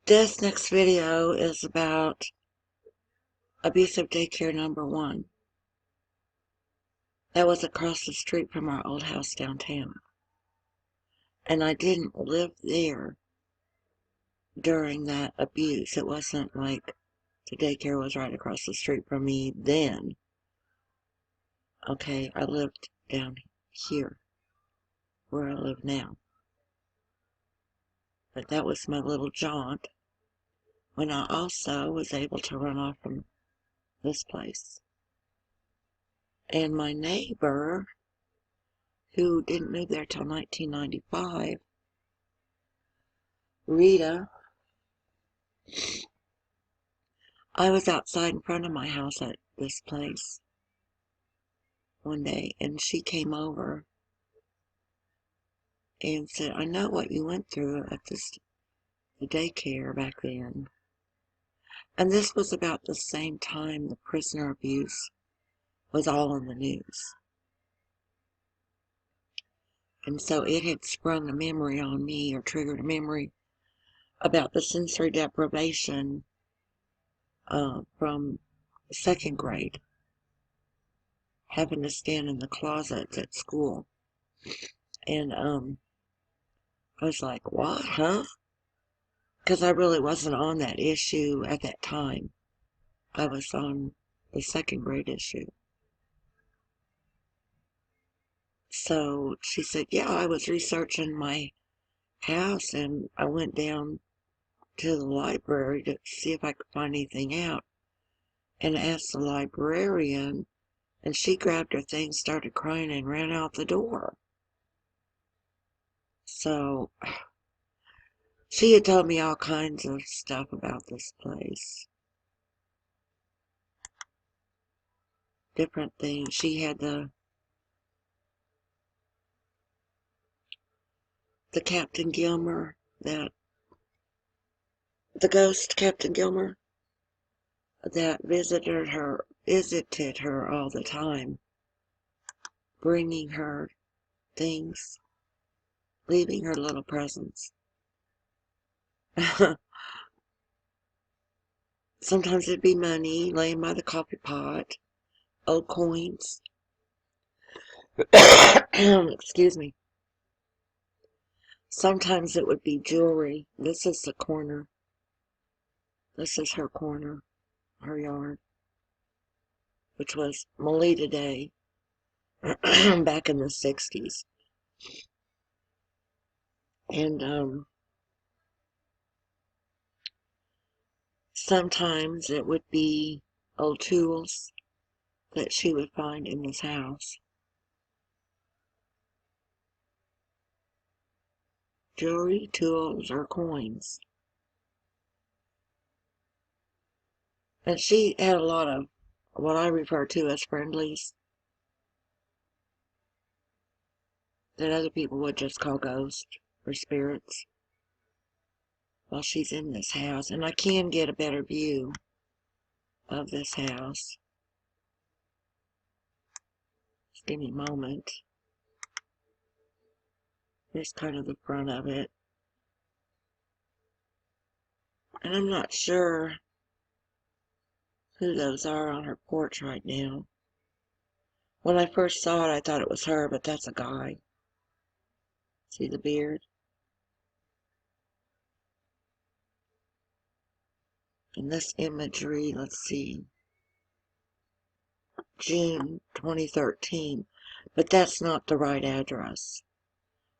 This next video is about abusive daycare number 1. That was across the street from our old house downtown. And I didn't live there during that abuse. It wasn't like the daycare was right across the street from me then. Okay, I lived down here, where I live now. But that was my little jaunt when I also was able to run off from this place. And my neighbor, who didn't move there till 1995, Rita, I was outside in front of my house at this place one day, and she came over and said, I know what you went through at the daycare back then. And this was about the same time the prisoner abuse was all in the news. And so it had sprung a memory on me, or triggered a memory about the sensory deprivation from 2nd grade, having to stand in the closets at school. And I was like, what, huh? Because I really wasn't on that issue at that time. I was on the 2nd grade issue. So she said, yeah, I was researching my house, and I went down to the library to see if I could find anything out, and asked the librarian, and she grabbed her things, started crying, and ran out the door. So she had told me all kinds of stuff about this place. Different things. She had the Captain Gilmer, the ghost Captain Gilmer, that visited her all the time, bringing her things, leaving her little presents. Sometimes it'd be money laying by the coffee pot, old coins. Excuse me. Sometimes it would be jewelry. This is the corner. This is her corner, her yard, which was Melita Day back in the 60s. And sometimes it would be old tools that she would find in this house. Jewelry, tools, or coins. And she had a lot of what I refer to as friendlies that other people would just call ghosts or spirits while she's in this house. And I can get a better view of this house. Just give me a moment. Here's kind of the front of it. And I'm not sure who those are on her porch right now. When I first saw it, I thought it was her, but that's a guy. See the beard? And this imagery, let's see, June 2013. But that's not the right address.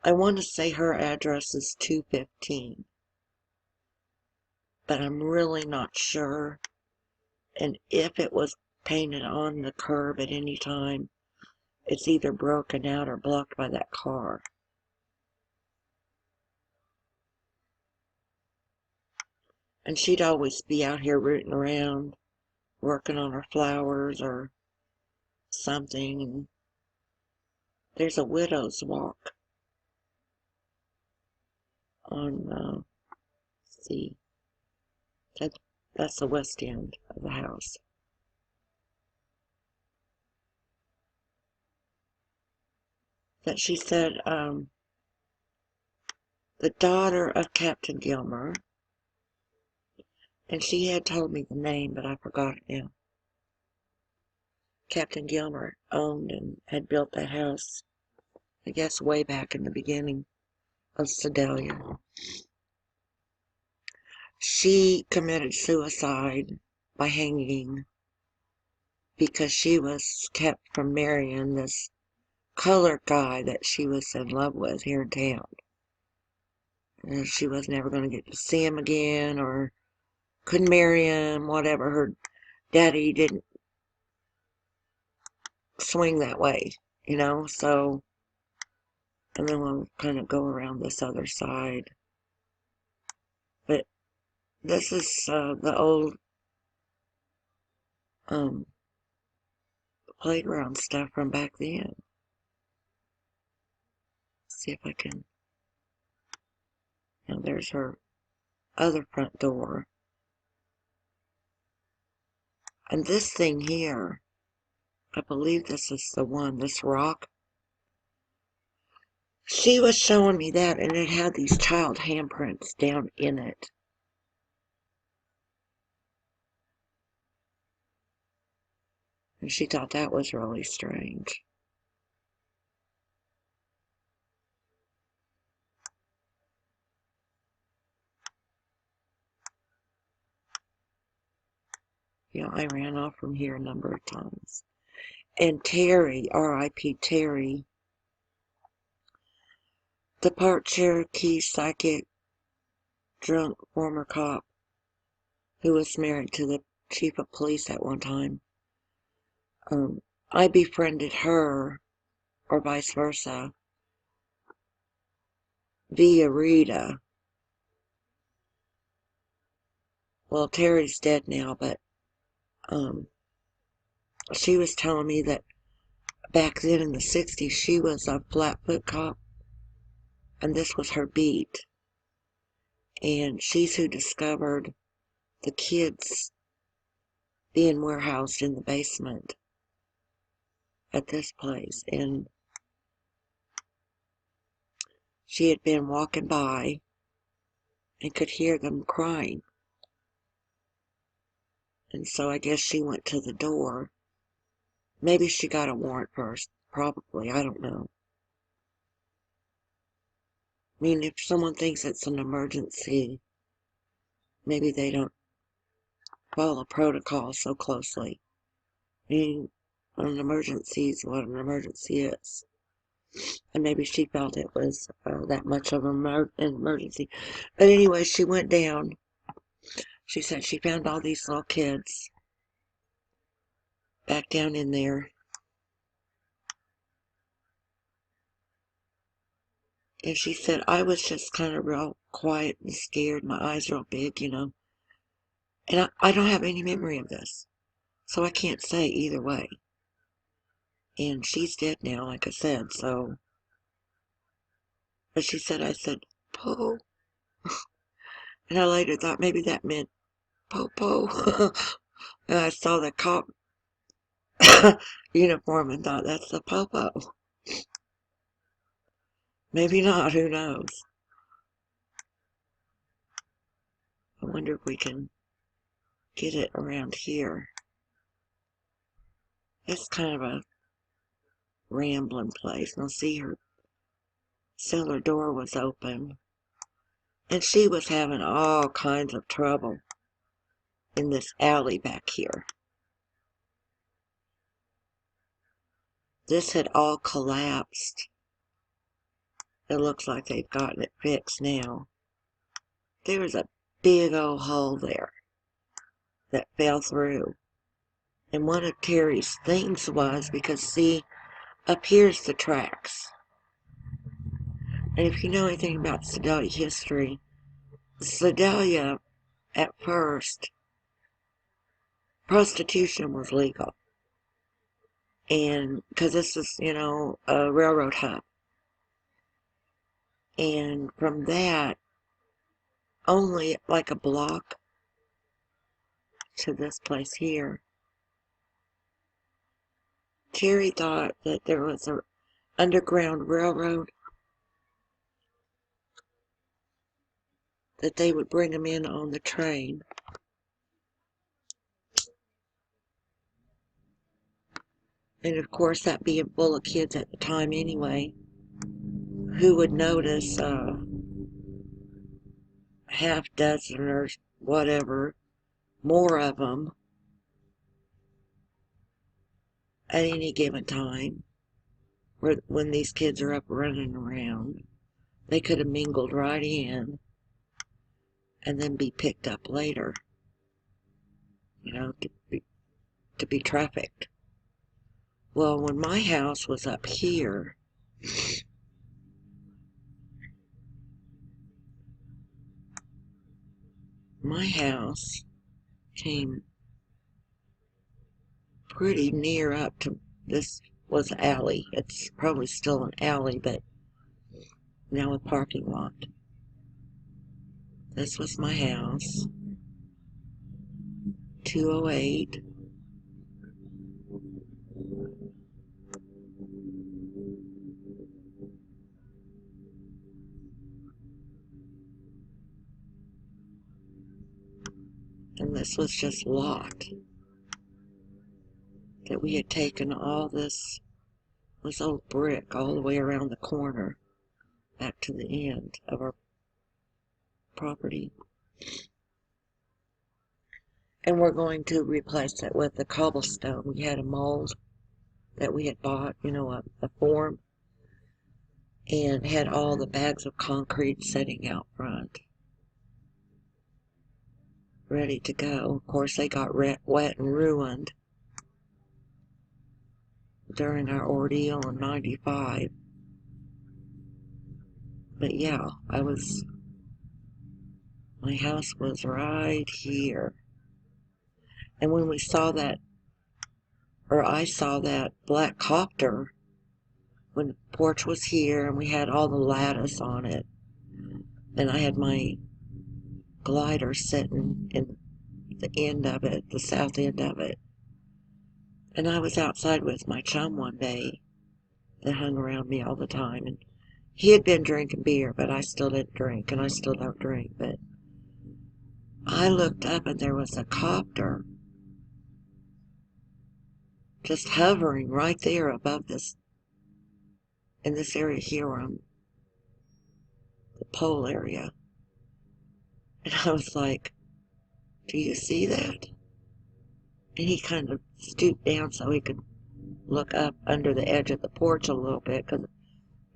I want to say her address is 215. But I'm really not sure. And if it was painted on the curb at any time, it's either broken out or blocked by that car. And she'd always be out here rooting around, working on her flowers or something. And there's a widow's walk on, let's see, that's the west end of the house. That she said, the daughter of Captain Gilmer And she had told me the name, but I forgot it now. Captain Gilmer owned and had built that house, I guess way back in the beginning of Sedalia. She committed suicide by hanging because she was kept from marrying this colored guy that she was in love with here in town. And she was never going to get to see him again, or couldn't marry him, whatever. Her daddy didn't swing that way, you know, so, and then we'll kind of go around this other side. But this is the old playground stuff from back then. See if I can, now there's her other front door. And this thing here, I believe this is the one, this rock. She was showing me that, and it had these child handprints down in it. And she thought that was really strange. You know, I ran off from here a number of times. And Terry, R.I.P. Terry, the part Cherokee psychic, drunk former cop who was married to the chief of police at one time. I befriended her, or vice versa, via Rita. Well, Terry's dead now, but she was telling me that back then in the 60s, she was a Flatfoot cop, and this was her beat. And she's who discovered the kids being warehoused in the basement at this place. And she had been walking by and could hear them crying. And so I guess she went to the door. Maybe she got a warrant first. Probably. I don't know. I mean, if someone thinks it's an emergency, maybe they don't follow protocol so closely. I mean, an emergency is what an emergency is. And maybe she felt it was that much of an emergency. But anyway, she went down. She said she found all these little kids back down in there. And she said, I was just kind of real quiet and scared. My eyes real big, you know. And I don't have any memory of this. So I can't say either way. And she's dead now, like I said, so. But she said, I said, Po. And I later thought maybe that meant Po. And I saw the cop uniform and thought, that's the Po. Maybe not, who knows. I wonder if we can get it around here. It's kind of a rambling place. Now see, her cellar door was open. And she was having all kinds of trouble in this alley back here. This had all collapsed. It looks like they've gotten it fixed now. There was a big old hole there that fell through. And one of Terry's things was, because see, up here's the tracks. And if you know anything about Sedalia history, Sedalia, at first, prostitution was legal. And, because this is, you know, a railroad hub. And from that, only like a block to this place here, Terry thought that there was an underground railroad, that they would bring them in on the train And of course, that being full of kids at the time anyway, who would notice half dozen or whatever, more of them at any given time, when these kids are up running around. They could have mingled right in and then be picked up later, to be trafficked. Well, when my house was up here, my house came pretty near up to, this was an alley. It's probably still an alley, but now a parking lot. This was my house, 208. And this was just lot that we had taken all this old brick all the way around the corner back to the end of our property. And we're going to replace it with the cobblestone. We had a mold that we had bought, a form, and had all the bags of concrete sitting out front, ready to go. Of course, they got wet and ruined during our ordeal in '95. But yeah, my house was right here. And when we saw that, or I saw that black copter, when the porch was here and we had all the lattice on it, and I had my glider sitting in the end of it, the south end of it. And I was outside with my chum one day that hung around me all the time, and he had been drinking beer, but I still didn't drink, and I still don't drink, but I looked up and there was a copter just hovering right there above this, in this area here on the pole area. And I was like, do you see that? And he kind of stooped down so he could look up under the edge of the porch a little bit, because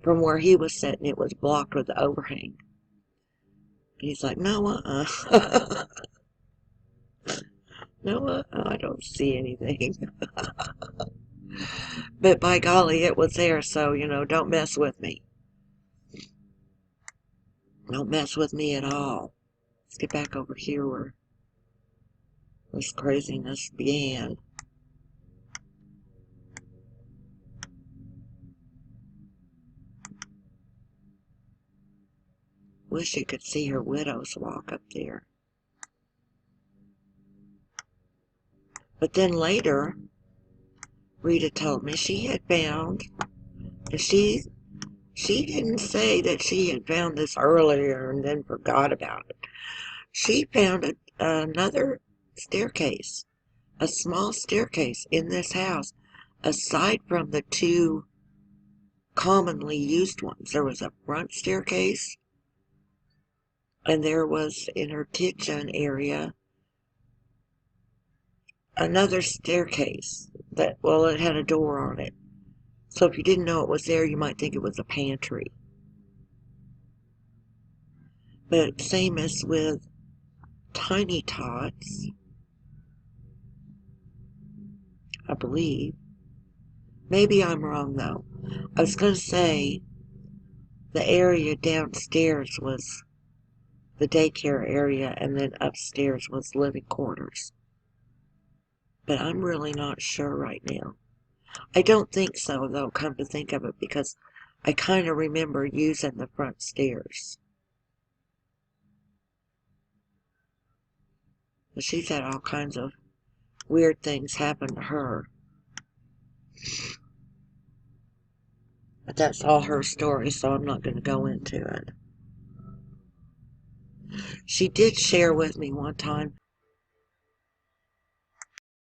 from where he was sitting, it was blocked with the overhang. And he's like, no, no, I don't see anything. But by golly, it was there, so, don't mess with me. Don't mess with me at all. Let's get back over here where this craziness began. Wish you could see her widow's walk up there. But then later, Rita told me she had found, and she didn't say that she had found this earlier and then forgot about it. She found another staircase, a small staircase in this house, aside from the two commonly used ones. There was a front staircase, and there was, in her kitchen area, another staircase that, well, it had a door on it. So if you didn't know it was there, you might think it was a pantry. But same as with Tiny Tots, I believe. Maybe I'm wrong, though. I was going to say the area downstairs was the daycare area, and then upstairs was living quarters. But I'm really not sure right now. I don't think so, though, come to think of it, because I kind of remember using the front stairs. But she's had all kinds of weird things happen to her. But that's all her story, so I'm not going to go into it. She did share with me one time